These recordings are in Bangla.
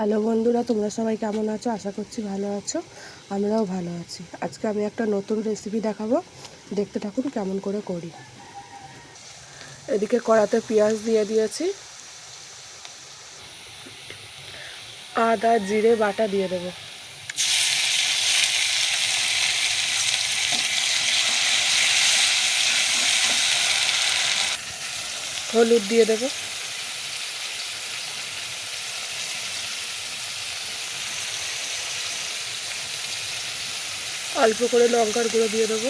হ্যালো বন্ধুরা, তোমরা সবাই কেমন আছো? আশা করছি ভালো আছো। আমরাও ভালো আছি। আজকে আমি একটা নতুন রেসিপি দেখাবো, দেখতে থাকুন কেমন করে করি। এদিকে কড়াতে পেঁয়াজ দিয়ে দিয়েছি, আদা জিরে বাটা দিয়ে দেবো, হলুদ দিয়ে দেবো, অল্প করে লঙ্কার গুঁড়ো দিয়ে দেবো,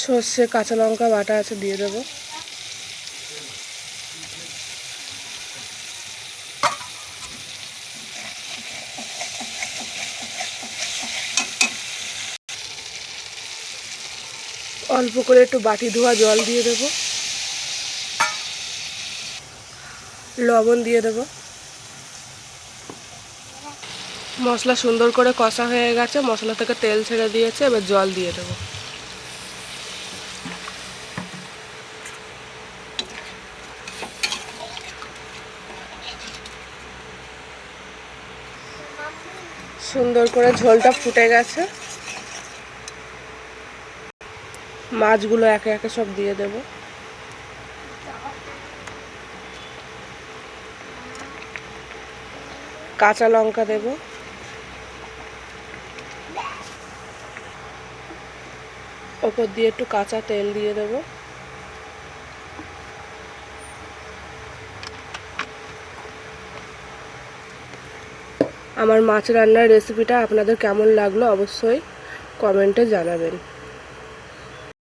সর্ষে কাঁচা লঙ্কা বাটা আছে দিয়ে দেবো, অল্প করে একটু বাটি ধোয়া জল দিয়ে দেবো, লবণ দিয়ে দেবো। মশলা সুন্দর করে কষা হয়ে গেছে, মশলা থেকে তেল ছেড়ে দিয়েছে, এবার জল দিয়ে দেবো। সুন্দর করে ঝোলটা ফুটে গেছে, মাছগুলো একে একে সব দিয়ে দেব। কাঁচা লঙ্কা দেব, ওপর দিয়ে একটু কাঁচা তেল দিয়ে দেব। আমার মাছ রান্নার রেসিপিটা আপনাদের কেমন লাগলো অবশ্যই কমেন্টে জানাবেন।